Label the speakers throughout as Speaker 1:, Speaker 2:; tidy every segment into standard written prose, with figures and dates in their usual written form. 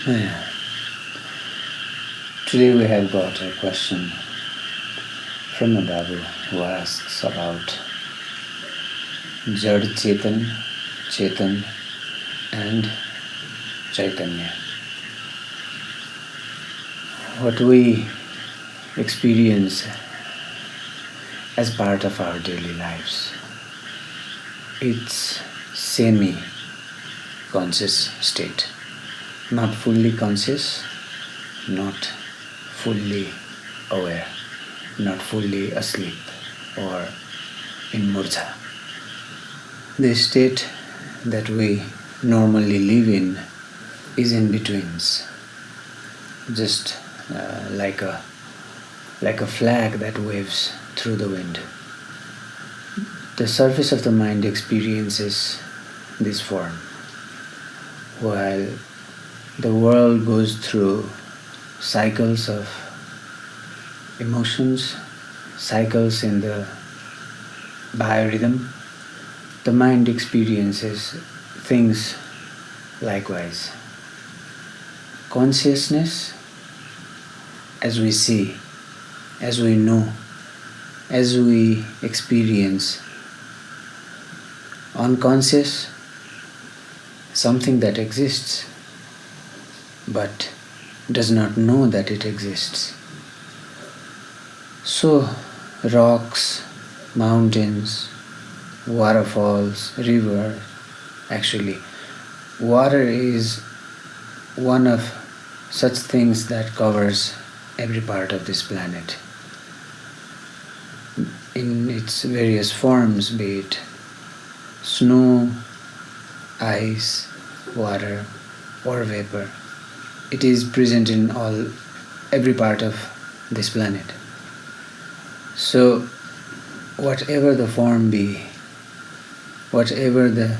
Speaker 1: Yeah. Today we have got a question from a Babu who asks about Jad Chetan, Chetan and Chaitanya. What we experience as part of our daily lives, it's semi-conscious state. Not fully conscious, not fully aware, not fully asleep or in murja. The state that we normally live in is in betweens, just like a flag that waves through the wind. The surface of the mind experiences this form, while the world goes through cycles of emotions, cycles in the biorhythm. The mind experiences things likewise. Consciousness, as we see, as we know, as we experience. Unconscious, something that exists but does not know that it exists. So, rocks, mountains, waterfalls, river, actually, water is one of such things that covers every part of this planet in its various forms, be it snow, ice, water, or vapor. It is present in every part of this planet. So, whatever the form be, whatever the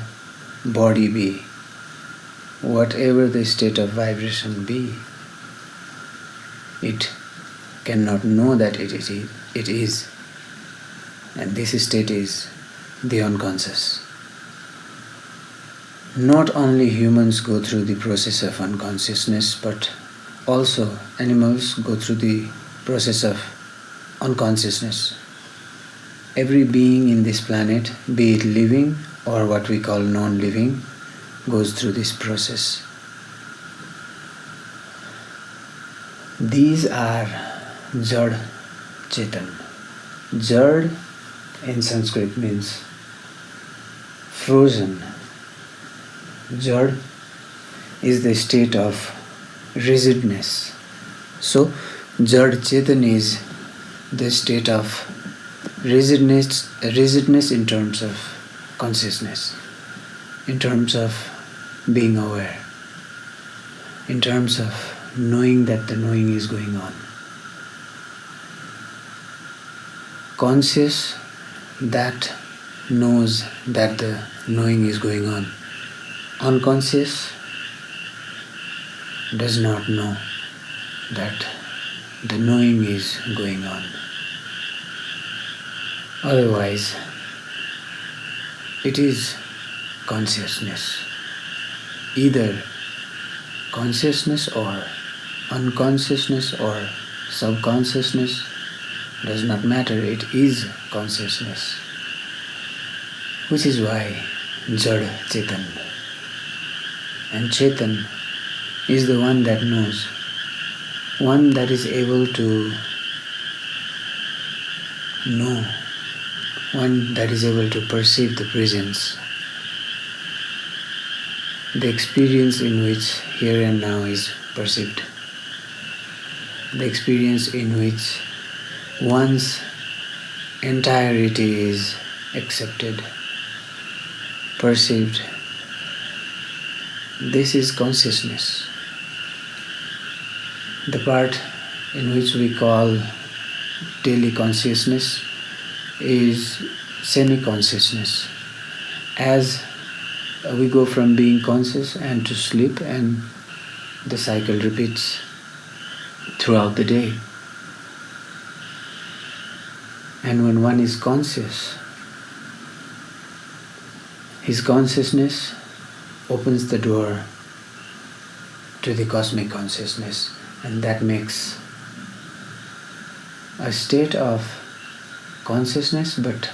Speaker 1: body be, whatever the state of vibration be, it cannot know that it is. And this state is the unconscious. Not only humans go through the process of unconsciousness, but also animals go through the process of unconsciousness. Every being in this planet, be it living or what we call non-living, goes through this process. These are Jad Chetan. Jad in Sanskrit means frozen. Jad is the state of rigidness. So, Jad Chetan is the state of rigidness in terms of consciousness, in terms of being aware, in terms of knowing that the knowing is going on. Conscious that knows that the knowing is going on. Unconscious does not know that the knowing is going on. Otherwise, it is consciousness. Either consciousness or unconsciousness or subconsciousness does not matter, it is consciousness. Which is why Jad Chetan. And Chetan is the one that knows, one that is able to know, one that is able to perceive the presence, the experience in which here and now is perceived, the experience in which one's entirety is accepted, perceived. This is consciousness. The part in which we call daily consciousness is semi-consciousness. As we go from being conscious and to sleep, and the cycle repeats throughout the day. And when one is conscious, his consciousness opens the door to the cosmic consciousness, and that makes a state of consciousness, but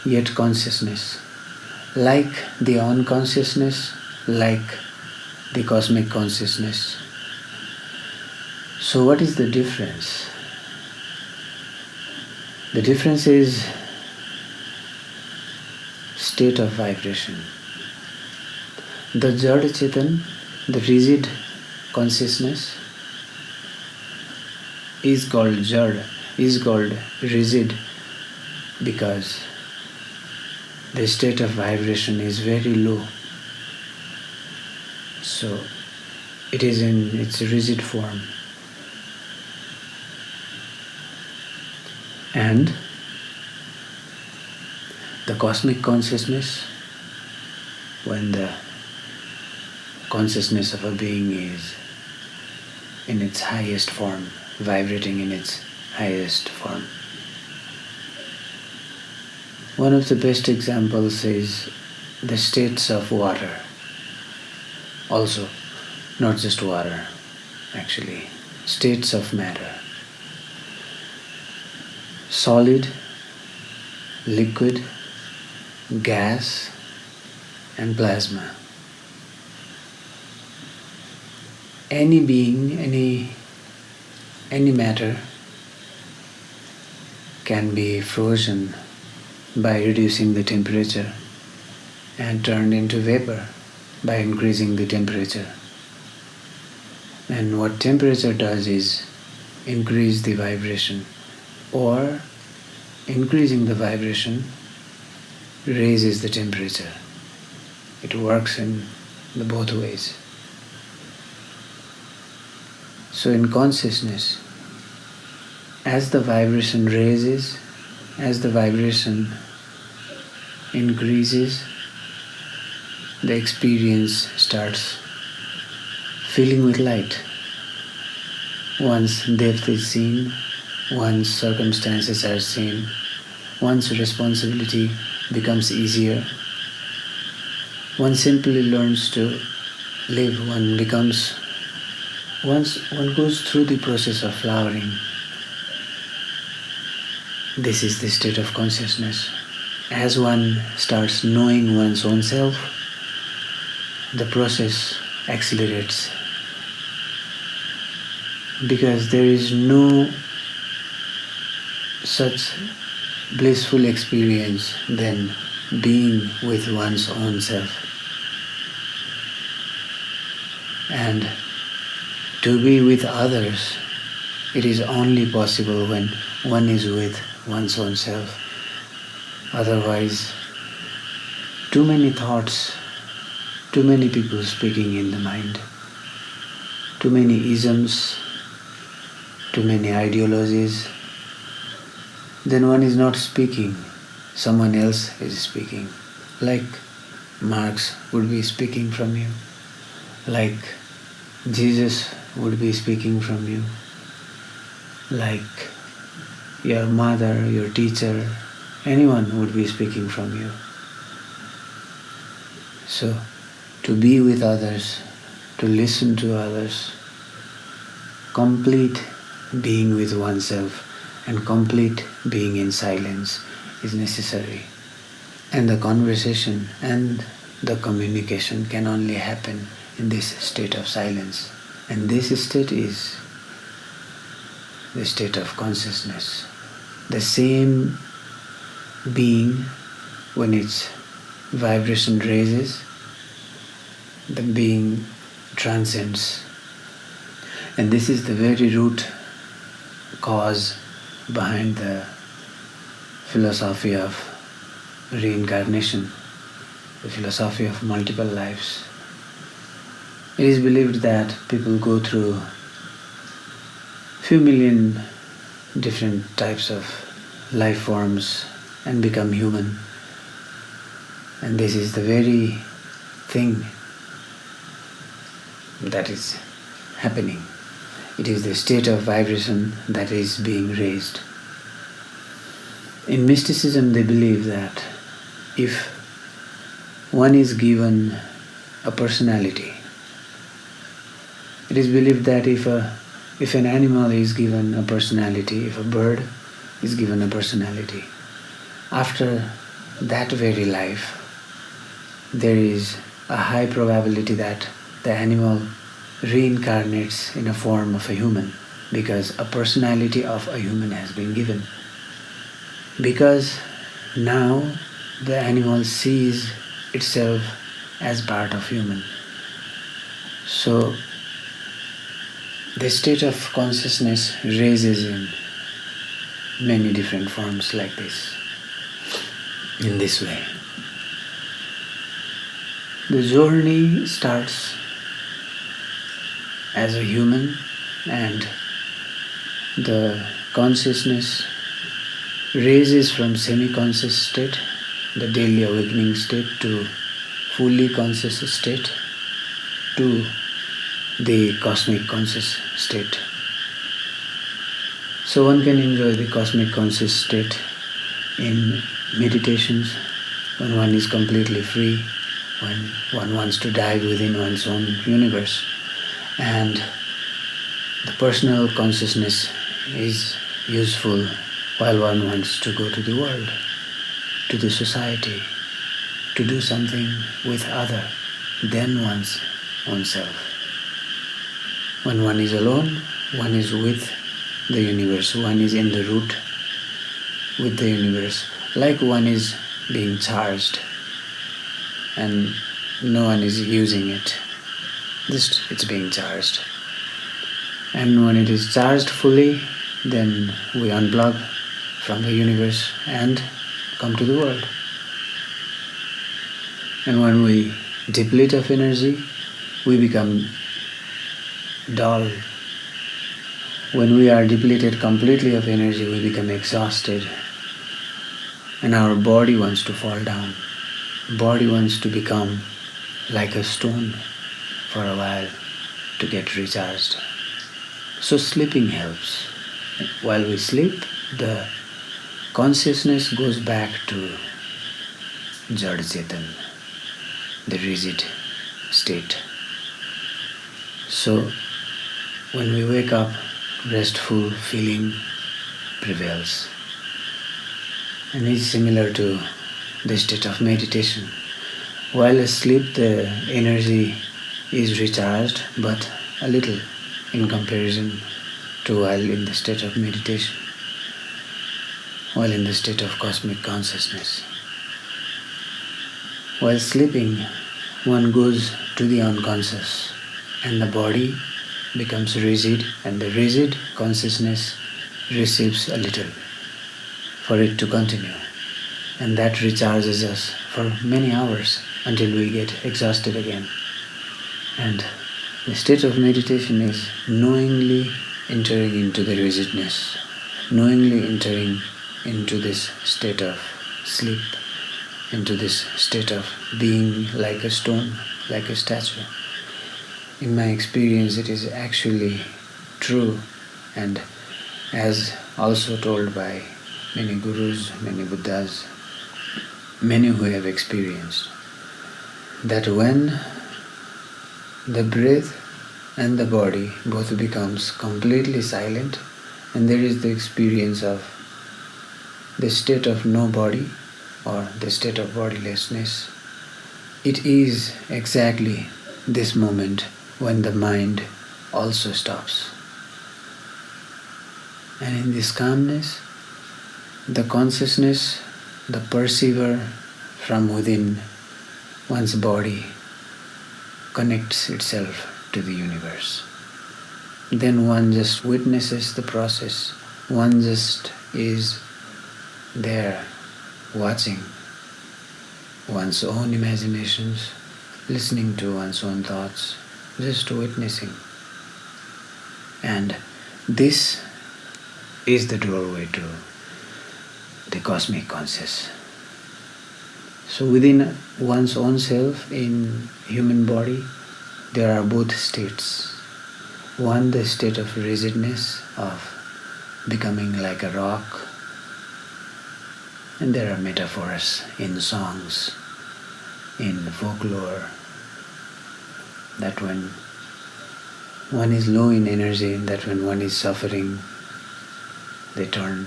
Speaker 1: yet consciousness, like the unconsciousness, like the cosmic consciousness. So what is the difference? The difference is state of vibration. The Jada Chetan, the rigid consciousness, is called Jada, is called rigid because the state of vibration is very low. So it is in its rigid form. And the cosmic consciousness, when the consciousness of a being is in its highest form, vibrating in its highest form. One of the best examples is the states of water. Also, not just water, actually, states of matter. Solid, liquid, gas, and plasma. Any being, any matter can be frozen by reducing the temperature and turned into vapor by increasing the temperature. And what temperature does is increase the vibration, or increasing the vibration raises the temperature. It works in the both ways. So in consciousness, as the vibration raises, as the vibration increases, the experience starts filling with light. Once depth is seen, once circumstances are seen, once responsibility becomes easier, one simply learns to live, once one goes through the process of flowering. This is the state of consciousness. As one starts knowing one's own self, the process accelerates, because there is no such blissful experience than being with one's own self. And to be with others, it is only possible when one is with one's own self. Otherwise, too many thoughts, too many people speaking in the mind, too many isms, too many ideologies, then one is not speaking, someone else is speaking. Like Marx would be speaking from you, like Jesus would be speaking from you, like your mother, your teacher, anyone would be speaking from you. So, to be with others, to listen to others, complete being with oneself and complete being in silence is necessary. And the conversation and the communication can only happen in this state of silence. And this state is the state of consciousness. The same being, when its vibration raises, the being transcends. And this is the very root cause behind the philosophy of reincarnation, the philosophy of multiple lives. It is believed that people go through few million different types of life forms and become human. And this is the very thing that is happening. It is the state of vibration that is being raised. In mysticism, they believe that if one is given a personality, It is believed that if an animal is given a personality, if a bird is given a personality, after that very life, there is a high probability that the animal reincarnates in a form of a human, because a personality of a human has been given. Because now the animal sees itself as part of human. So the state of consciousness raises in many different forms like this, in this way. The journey starts as a human, and the consciousness raises from semi-conscious state, the daily awakening state, to fully conscious state, to the cosmic conscious state. So one can enjoy the cosmic conscious state in meditations when one is completely free, when one wants to dive within one's own universe. And the personal consciousness is useful while one wants to go to the world, to the society, to do something with other than one's own self. When one is alone, one is with the universe, one is in the root with the universe, like one is being charged and no one is using it, just it's being charged. And when it is charged fully, then we unplug from the universe and come to the world. And when we deplete of energy, we become dull. When we are depleted completely of energy, we become exhausted. And our body wants to fall down. Body wants to become like a stone for a while to get recharged. So sleeping helps. While we sleep, the consciousness goes back to Jad Chetan, the rigid state. So when we wake up, restful feeling prevails. And it's similar to the state of meditation. While asleep, the energy is recharged, but a little in comparison to while in the state of meditation, while in the state of cosmic consciousness. While sleeping, one goes to the unconscious, and the body becomes rigid, and the rigid consciousness receives a little for it to continue. And that recharges us for many hours until we get exhausted again. And the state of meditation is knowingly entering into the rigidness, knowingly entering into this state of sleep, into this state of being like a stone, like a statue. In my experience, it is actually true, and as also told by many gurus, many Buddhas, many who have experienced, that when the breath and the body both becomes completely silent, and there is the experience of the state of no body or the state of bodilessness, it is exactly this moment when the mind also stops. And in this calmness, the consciousness, the perceiver from within one's body connects itself to the universe. Then one just witnesses the process. One just is there watching one's own imaginations, listening to one's own thoughts, just witnessing. And this is the doorway to the cosmic conscious. So within one's own self, in human body, there are both states. One, the state of rigidness, of becoming like a rock. And there are metaphors in songs, in folklore, that when one is low in energy, that when one is suffering, they turn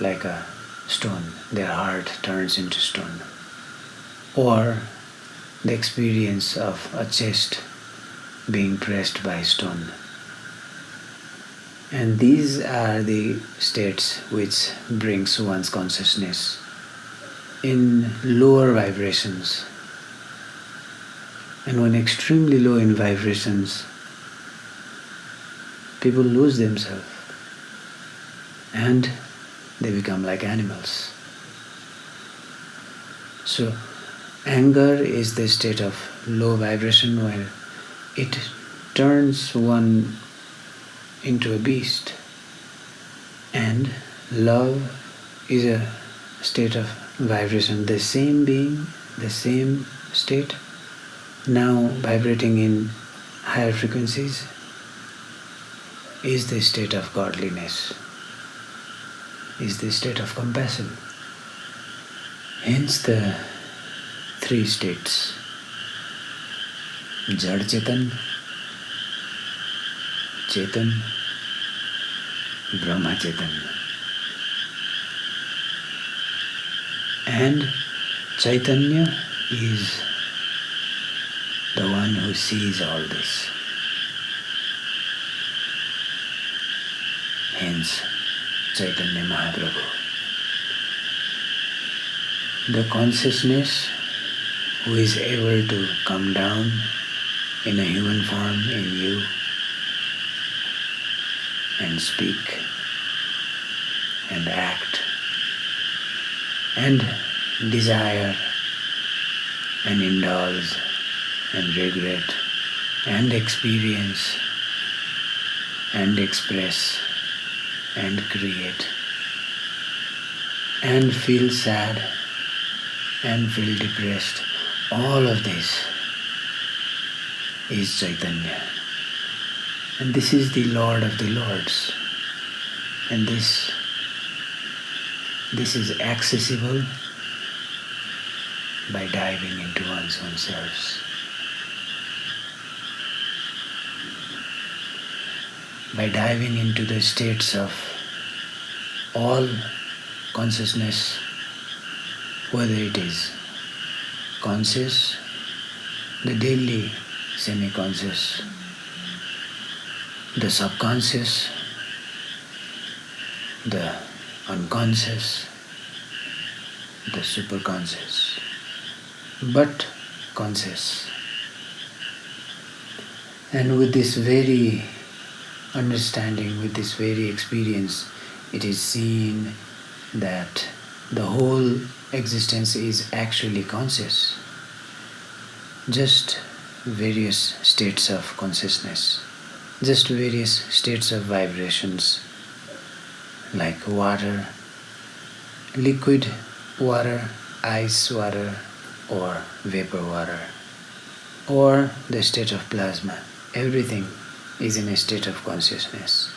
Speaker 1: like a stone, their heart turns into stone. Or the experience of a chest being pressed by a stone. And these are the states which brings one's consciousness in lower vibrations. And when extremely low in vibrations, people lose themselves and they become like animals. So anger is the state of low vibration where it turns one into a beast, and love is a state of vibration, the same being, the same state, now vibrating in higher frequencies, is the state of godliness, is the state of compassion. Hence the three states: Jad Chetan, Chetan, Brahma Chetan. And Chaitanya is the one who sees all this. Hence Chaitanya Mahaprabhu. The consciousness who is able to come down in a human form in you and speak and act and desire and indulge and regret and experience and express and create and feel sad and feel depressed. All of this is Chaitanya. And this is the Lord of the Lords. And this is accessible by diving into one's own selves. By diving into the states of all consciousness, whether it is conscious, the daily semi-conscious, the subconscious, the unconscious, the superconscious, but conscious. And with this very understanding, with this very experience, it is seen that the whole existence is actually conscious, just various states of consciousness, just various states of vibrations, like water, liquid water, ice water, or vapor water, or the state of plasma. Everything is in a state of consciousness.